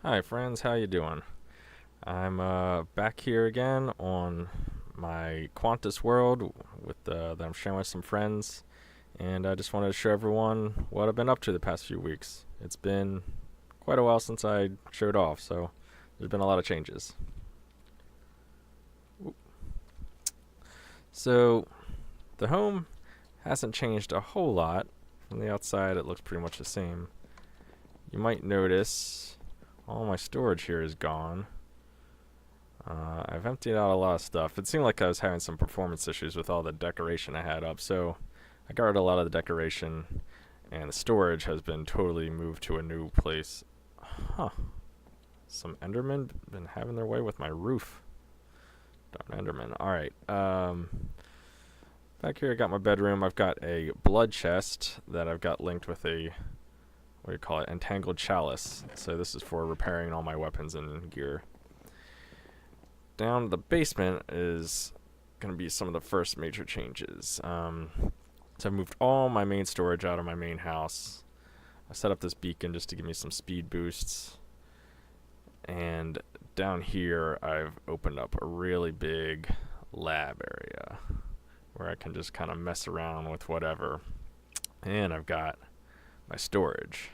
Hi friends, how you doing? I'm back here again on my Quantus world that I'm sharing with some friends, and I just wanted to show everyone what I've been up to the past few weeks. It's been quite a while since I showed off, so there's been a lot of changes. So the home hasn't changed a whole lot. From the outside, it looks pretty much the same. You might notice all my storage here is gone. I've emptied out a lot of stuff. It seemed like I was having some performance issues with all the decoration I had up, so I got rid of a lot of the decoration, and the storage has been totally moved to a new place. Huh. Some Endermen been having their way with my roof. Darn Enderman. Alright. Back here I got my bedroom. I've got a blood chest that I've got linked with a, what do you call it, entangled chalice. So this is for repairing all my weapons and gear. Down the basement is going to be some of the first major changes. So I moved all my main storage out of my main house. I set up this beacon just to give me some speed boosts. And down here I've opened up a really big lab area where I can just kind of mess around with whatever. And I've got my storage.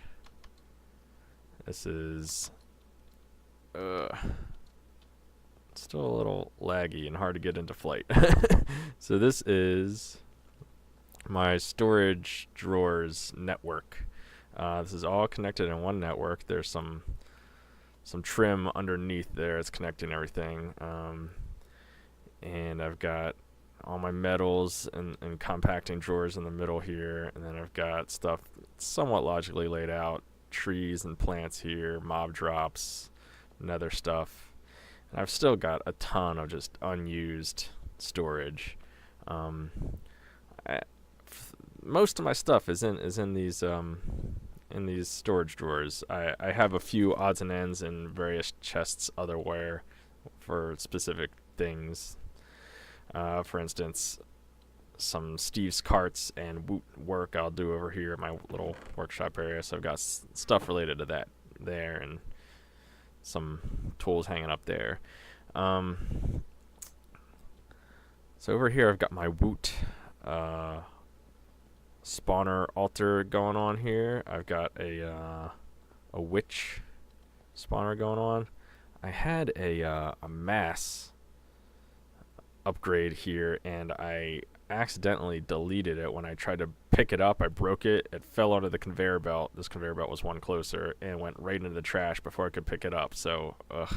This is still a little laggy and hard to get into flight. So this is my storage drawers network. This is all connected in one network. There's some trim underneath there. It's connecting everything. And I've got all my metals and compacting drawers in the middle here. And then I've got stuff somewhat logically laid out. Trees and plants here, mob drops, nether stuff. I've still got a ton of just unused storage. Most of my stuff is in these storage drawers. I have a few odds and ends in various chests otherwhere for specific things. For instance, some Steve's carts and woot work I'll do over here in my little workshop area. So I've got stuff related to that there, and some tools hanging up there. So over here I've got my woot spawner altar going on here. I've got a witch spawner going on. I had a mass upgrade here, and I accidentally deleted it when I tried to pick it up. I broke it. It fell onto the conveyor belt. This conveyor belt was one closer and went right into the trash before I could pick it up. So, ugh.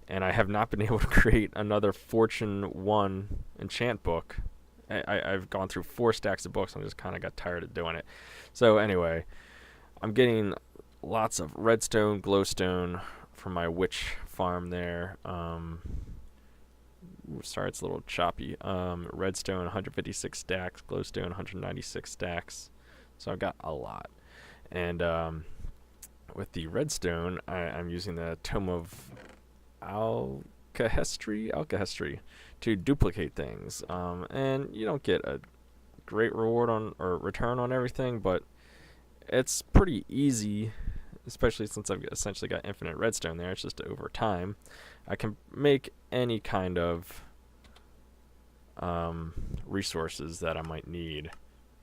And I have not been able to create another Fortune 1 enchant book. I've gone through 4 stacks of books. I just kind of got tired of doing it. So anyway, I'm getting lots of redstone, glowstone from my witch farm there. Sorry, it's a little choppy. Redstone 156 stacks, glowstone 196 stacks. So I've got a lot. And with the redstone, I'm using the Tome of Alkahestry to duplicate things. And you don't get a great reward on or return on everything, but it's pretty easy, especially since I've essentially got infinite redstone there. It's just over time I can make any kind of resources that I might need,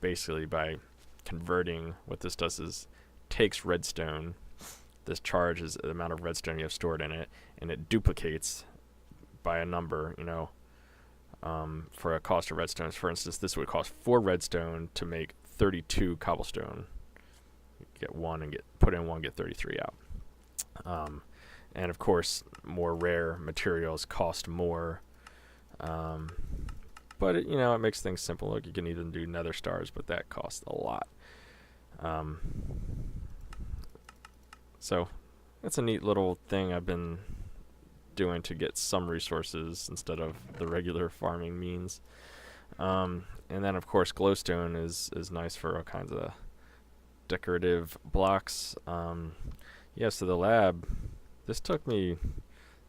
basically by converting. What this does is takes redstone. This charge is the amount of redstone you have stored in it, and it duplicates by a number, for a cost of redstone. For instance, this would cost 4 redstone to make 32 cobblestone. You get one and put in one, get 33 out. And of course, more rare materials cost more. But it makes things simple. Like you can even do nether stars, but that costs a lot. So that's a neat little thing I've been doing to get some resources instead of the regular farming means. And then of course glowstone is nice for all kinds of decorative blocks. So the lab, this took me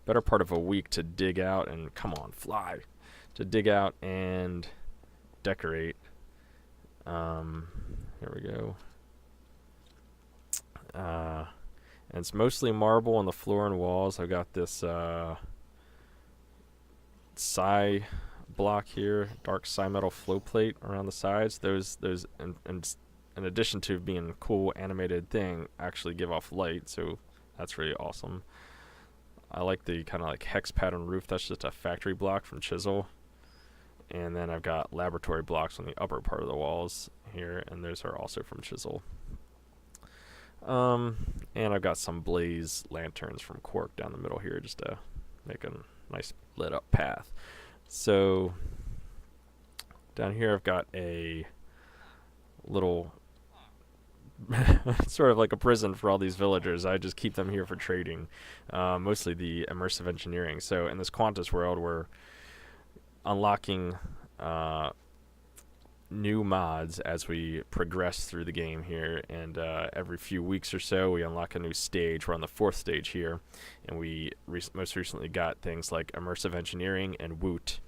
better part of a week to dig out and to dig out and decorate. Here we go. And it's mostly marble on the floor and walls. I've got this psi block here, dark psi metal flow plate around the sides. Those in addition to being a cool animated thing, actually give off light, so that's really awesome. I like the kind of like hex pattern roof. That's just a factory block from Chisel. And then I've got laboratory blocks on the upper part of the walls here, and those are also from Chisel. And I've got some blaze lanterns from Quark down the middle here just to make a nice lit up path. So down here I've got a little sort of like a prison for all these villagers. I just keep them here for trading, mostly the immersive engineering. So in this Quantus world, we're unlocking new mods as we progress through the game here, and every few weeks or so we unlock a new stage. We're on the 4th stage here, and we most recently got things like immersive engineering and Woot.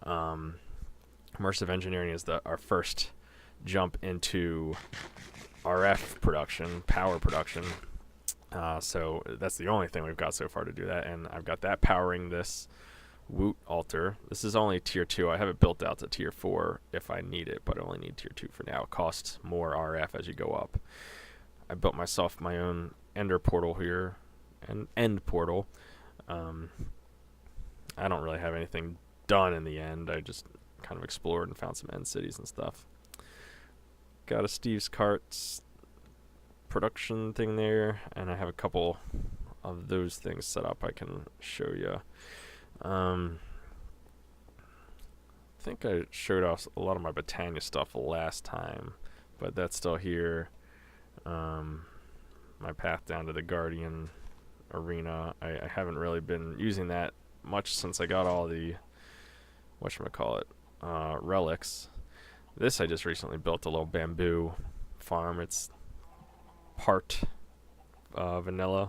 Immersive engineering is our first jump into RF production, power production. So that's the only thing we've got so far to do that, and I've got that powering this Woot altar. This is only tier 2. I have it built out to tier 4 if I need it, but I only need tier 2 for now. It costs more RF as you go up. I built myself my own ender portal here, an end portal. I don't really have anything done in the end. I just kind of explored and found some end cities and stuff. Got a Steve's Carts production thing there, and I have a couple of those things set up I can show you. I think I showed off a lot of my Britannia stuff last time, but that's still here. My path down to the Guardian arena, I haven't really been using that much since I got all the relics. This I just recently built a little bamboo farm. It's part vanilla,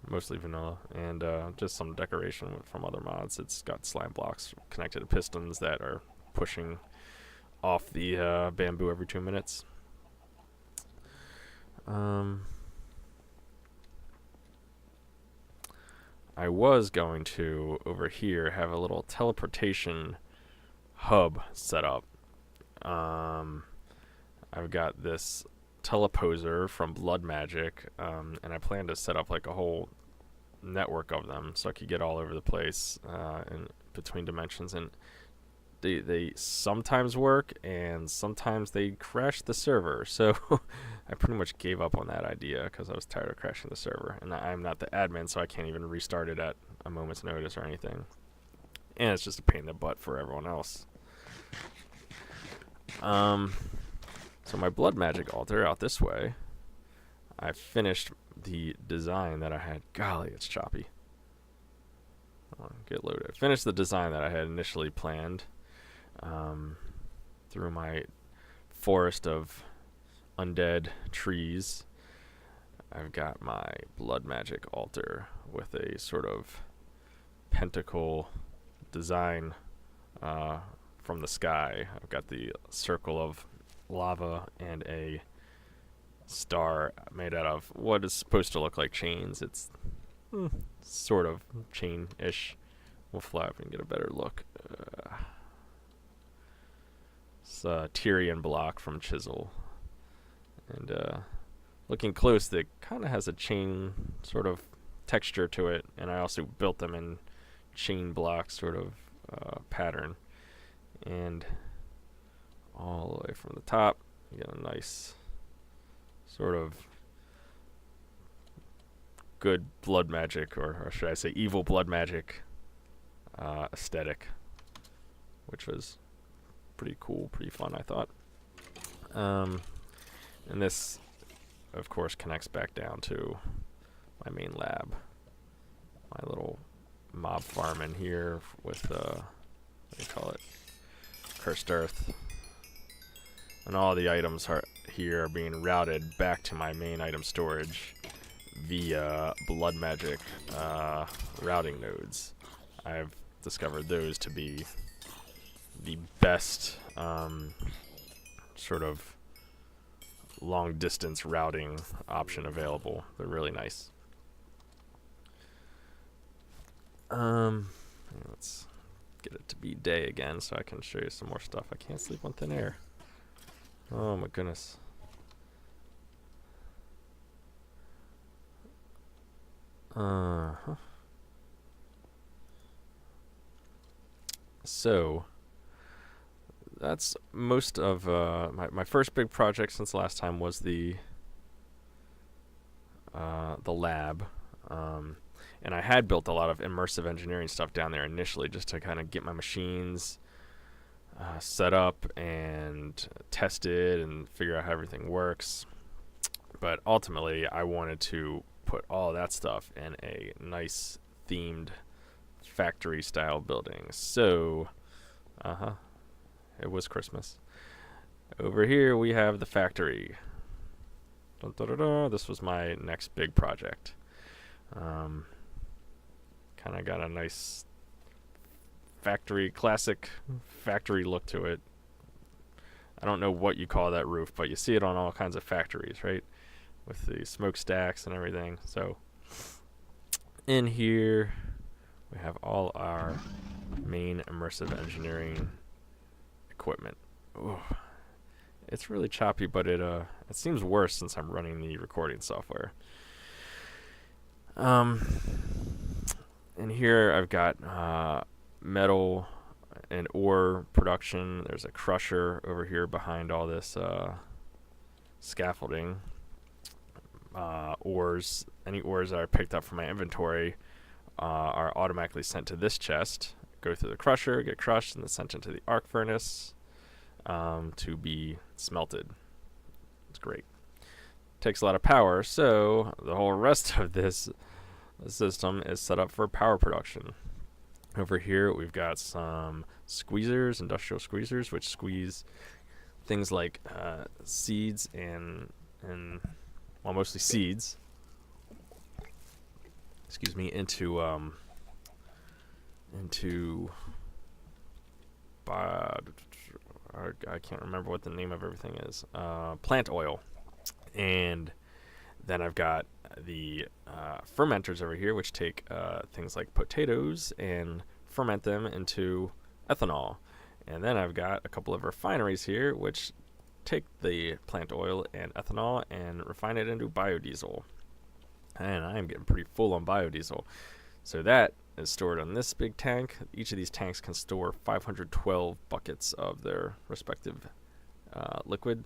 mostly vanilla, and just some decoration from other mods. It's got slime blocks connected to pistons that are pushing off the bamboo every 2 minutes. I was going to, over here, have a little teleportation hub set up. I've got this teleposer from Blood Magic, and I plan to set up like a whole network of them so I could get all over the place in between dimensions, and they sometimes work and sometimes they crash the server, so I pretty much gave up on that idea because I was tired of crashing the server, and I'm not the admin, so I can't even restart it at a moment's notice or anything, and it's just a pain in the butt for everyone else. So my Blood Magic altar out this way, I finished the design that I had. Golly, it's choppy. Get loaded. I finished the design that I had initially planned through my forest of undead trees. I've got my Blood Magic altar with a sort of pentacle design from the sky. I've got the circle of lava and a star made out of what is supposed to look like chains. It's sort of chain-ish. We'll fly up and get a better look. It's a Tyrian block from Chisel, and looking close, it kind of has a chain sort of texture to it, and I also built them in chain block sort of pattern, and all the way from the top you get a nice sort of good blood magic, or should I say evil blood magic aesthetic, which was pretty cool, pretty fun, I thought. And this of course connects back down to my main lab, my little mob farm in here with what do you call it, cursed earth, and all the items here are being routed back to my main item storage via blood magic routing nodes. I've discovered those to be the best sort of long distance routing option available. They're really nice. Let's get it to be day again so I can show you some more stuff. I can't sleep on thin air. Oh my goodness. So that's most of my first big project since last time was the lab. And I had built a lot of immersive engineering stuff down there initially just to kind of get my machines set up and tested and figure out how everything works. But ultimately, I wanted to put all that stuff in a nice themed factory style building. So, it was Christmas. Over here we have the factory. Dun, dun, dun, dun. This was my next big project. Kind of got a nice classic factory look to it. I don't know what you call that roof, but you see it on all kinds of factories, right? With the smokestacks and everything. So in here we have all our main immersive engineering equipment. Ooh. It's really choppy, but it seems worse since I'm running the recording software. In here I've got metal and ore production. There's a crusher over here behind all this scaffolding. Ores, any ores that I picked up from my inventory are automatically sent to this chest, go through the crusher, get crushed, and then sent into the arc furnace to be smelted. It's great. Takes a lot of power, so the whole rest of this system is set up for power production. Over here we've got some squeezers, industrial squeezers, which squeeze things like seeds and well, mostly seeds, excuse me, into I can't remember what the name of everything is, plant oil. And then I've got the fermenters over here, which take things like potatoes and ferment them into ethanol. And then I've got a couple of refineries here, which take the plant oil and ethanol and refine it into biodiesel. And I am getting pretty full on biodiesel. So that is stored on this big tank. Each of these tanks can store 512 buckets of their respective liquid.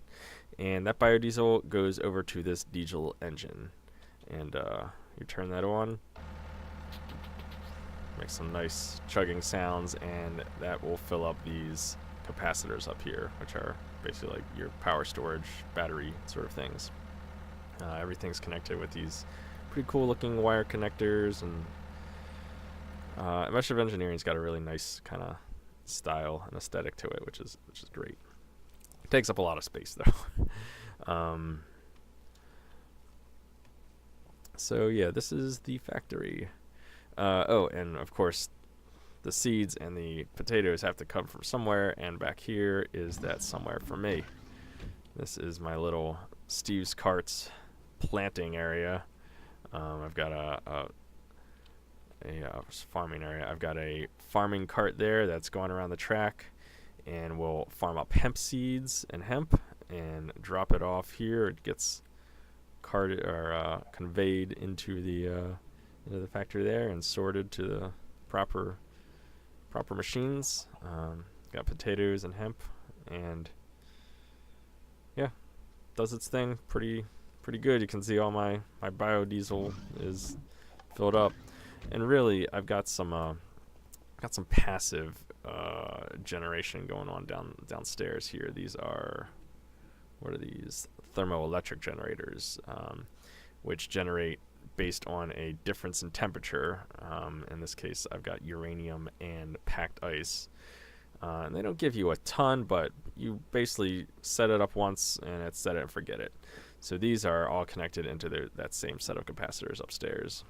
And that biodiesel goes over to this diesel engine. And you turn that on, make some nice chugging sounds, and that will fill up these capacitors up here, which are basically like your power storage battery sort of things. Everything's connected with these pretty cool looking wire connectors, and immersive engineering's got a really nice kind of style and aesthetic to it, which is great. It takes up a lot of space though. So yeah, this is the factory. Oh, and of course the seeds and the potatoes have to come from somewhere, and back here is that somewhere for me. This is my little Steve's Carts planting area. I've got a farming area. I've got a farming cart there that's going around the track, and we'll farm up hemp seeds and hemp and drop it off here. It gets carted or conveyed into the factory there and sorted to the proper machines. Got potatoes and hemp, and yeah, does its thing pretty good. You can see all my biodiesel is filled up, and really I've got some passive generation going on downstairs here. These are, what are these? Thermoelectric generators, which generate based on a difference in temperature. In this case, I've got uranium and packed ice. And they don't give you a ton, but you basically set it up once and it's set it and forget it. So these are all connected into that same set of capacitors upstairs.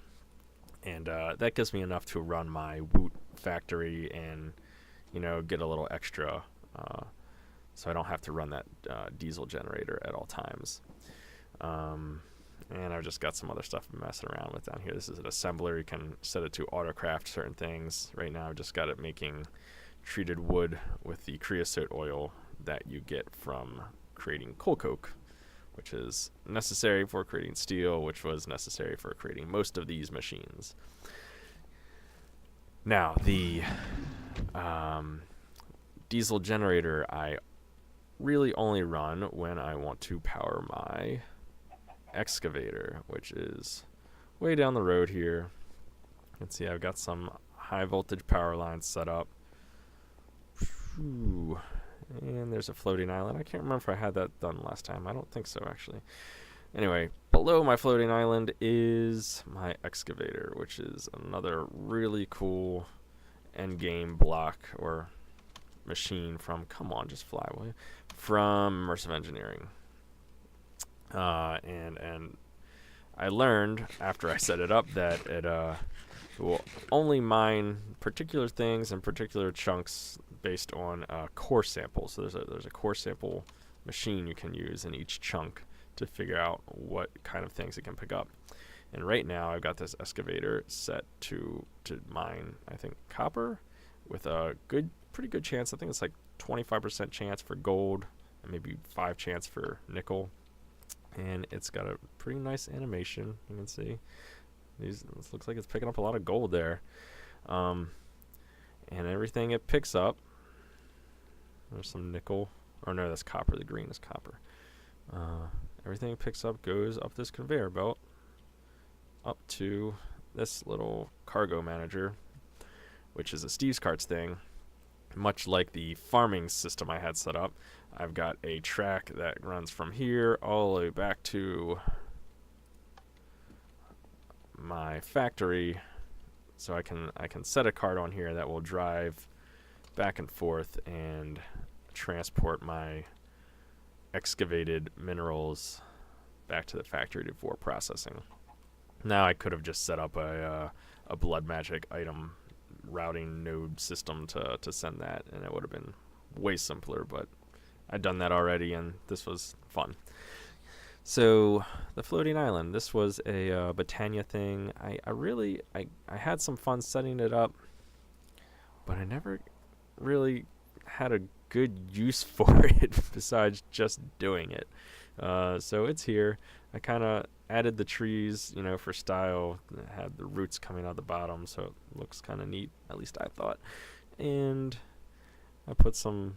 And that gives me enough to run my Woot factory and, get a little extra so I don't have to run that diesel generator at all times. And I've just got some other stuff I'm messing around with down here. This is an assembler. You can set it to autocraft certain things. Right now I've just got it making treated wood with the creosote oil that you get from creating coal coke, which is necessary for creating steel, which was necessary for creating most of these machines. Now, the diesel generator I really only run when I want to power my excavator, which is way down the road here. You can see I've got some high voltage power lines set up. Whew. And there's a floating island. I can't remember if I had that done last time. I don't think so, actually. Anyway, below my floating island is my excavator, which is another really cool endgame block or machine from, come on, just fly away, from Immersive Engineering. And I learned after I set it up that it will only mine particular things and particular chunks based on core samples. So there's a core sample machine you can use in each chunk to figure out what kind of things it can pick up. And right now I've got this excavator set to mine, I think, copper with a pretty good chance. I think it's like 25% chance for gold and maybe 5 chance for nickel. And it's got a pretty nice animation. You can see this looks like it's picking up a lot of gold there. And everything it picks up, there's some nickel, or no, that's copper. The green is copper. Everything it picks up goes up this conveyor belt up to this little cargo manager, which is a Steve's Carts thing. Much like the farming system I had set up, I've got a track that runs from here all the way back to my factory, so I can set a cart on here that will drive back and forth and transport my excavated minerals back to the factory for processing. Now I could have just set up a blood magic item routing node system to send that, and it would have been way simpler, but I'd done that already and this was fun. So the floating island, this was a Britannia thing. I had some fun setting it up, but I never really had a good use for it besides just doing it. So it's here. I kind of added the trees, for style. It had the roots coming out the bottom, so it looks kind of neat, at least I thought. And I put some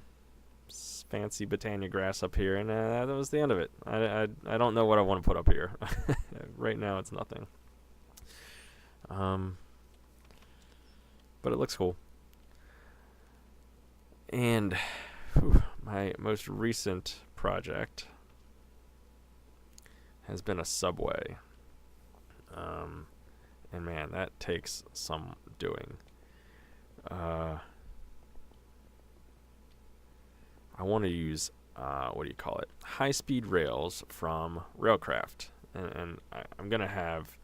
fancy Britannia grass up here, and that was the end of it. I don't know what I want to put up here. Right now it's nothing. But it looks cool. And my most recent project has been a subway. And man, that takes some doing. I want to use, high-speed rails from Railcraft. And I'm going to have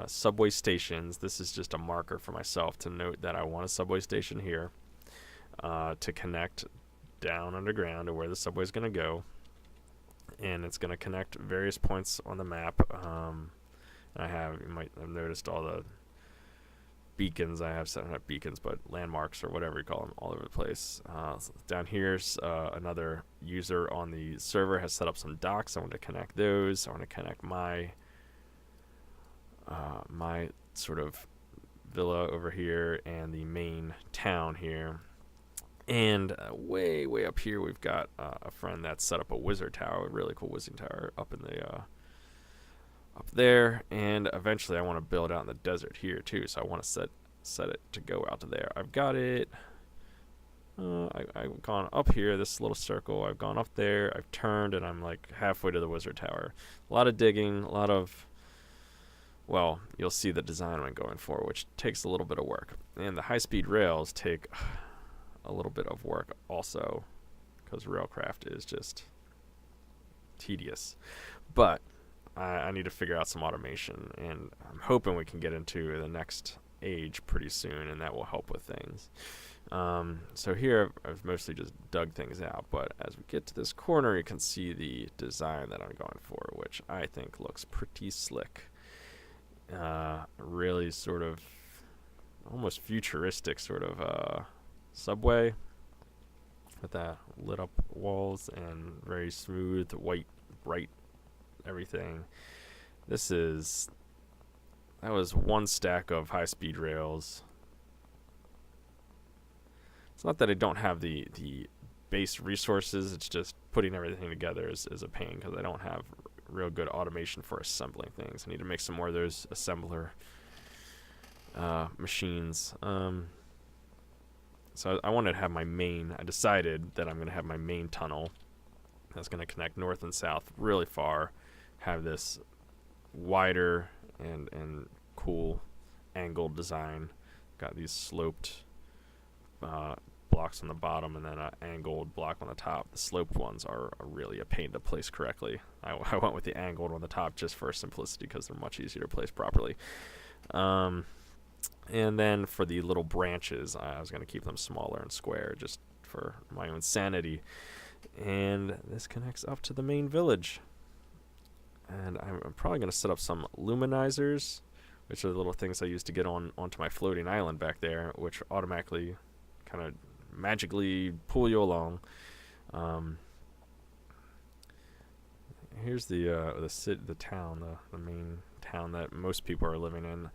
subway stations. This is just a marker for myself to note that I want a subway station here to connect down underground to where the subway is going to go. And it's going to connect various points on the map. You might have noticed all the beacons I have set, not beacons, but landmarks or whatever you call them, all over the place. So down here's another user on the server has set up some docks. I want to connect those. I want to connect my my sort of villa over here and the main town here. And way up here, we've got a friend that's set up a wizard tower, a really cool wizard tower up in the up there. And eventually, I want to build out in the desert here too. So I want to set it to go out to there. I've got it. I've gone up here, this little circle. I've gone up there. I've turned, and I'm like halfway to the wizard tower. A lot of digging, a lot of. Well, you'll see the design I'm going for, which takes a little bit of work. And the high-speed rails take a little bit of work also, because Railcraft is just tedious. But I need to figure out some automation, and I'm hoping we can get into the next age pretty soon, and that will help with things. So here I've mostly just dug things out, but as we get to this corner, you can see the design that I'm going for, which I think looks pretty slick. Really sort of almost futuristic sort of subway with that lit up walls and very smooth, white, bright everything. That was one stack of high-speed rails. It's not that I don't have the base resources, it's just putting everything together is a pain because I don't have real good automation for assembling things. I need to make some more of those assembler machines. So I wanted to have I decided that I'm going to have my main tunnel that's going to connect north and south really far, have this wider and cool angled design. Got these sloped blocks on the bottom and then an angled block on the top. The sloped ones are really a pain to place correctly. I went with the angled on the top just for simplicity because they're much easier to place properly. And then for the little branches, I was going to keep them smaller and square just for my own sanity. And this connects up to the main village. And I'm probably going to set up some luminizers, which are the little things I use to get onto my floating island back there, which automatically kind of magically pull you along. Here's the town, the main town that most people are living in.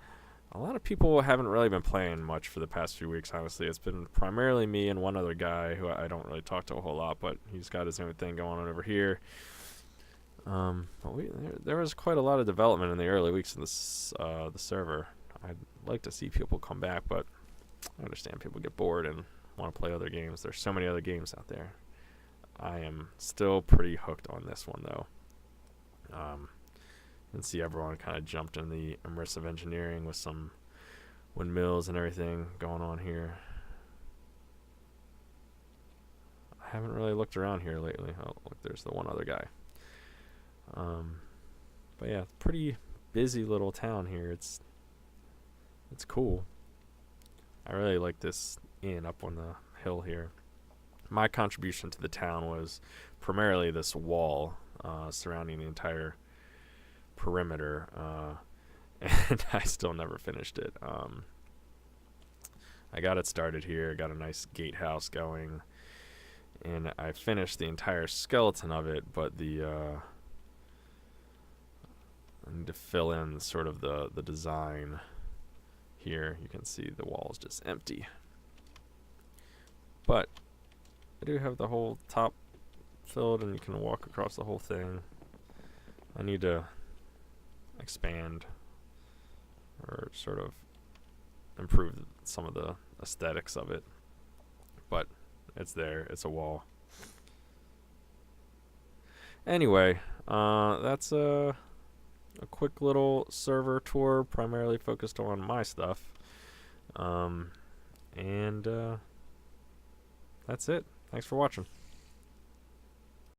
A lot of people haven't really been playing much for the past few weeks, honestly. It's been primarily me and one other guy who I don't really talk to a whole lot, but he's got his own thing going on over here. But there was quite a lot of development in the early weeks of the server. I'd like to see people come back, but I understand people get bored and want to play other games. There's so many other games out there. I am still pretty hooked on this one, though. You can see everyone kind of jumped in the immersive engineering with some windmills and everything going on here. I haven't really looked around here lately. Oh, look, there's the one other guy. But yeah, pretty busy little town here. It's cool. I really like this inn up on the hill here. My contribution to the town was primarily this wall surrounding the entire perimeter, and I still never finished it. I got it started here, got a nice gatehouse going, and I finished the entire skeleton of it, but I need to fill in sort of the design here. You can see the wall is just empty. But I do have the whole top filled, and you can walk across the whole thing. I need to expand or sort of improve some of the aesthetics of it. But it's there. It's a wall. Anyway, that's a quick little server tour, primarily focused on my stuff. And that's it. Thanks for watching.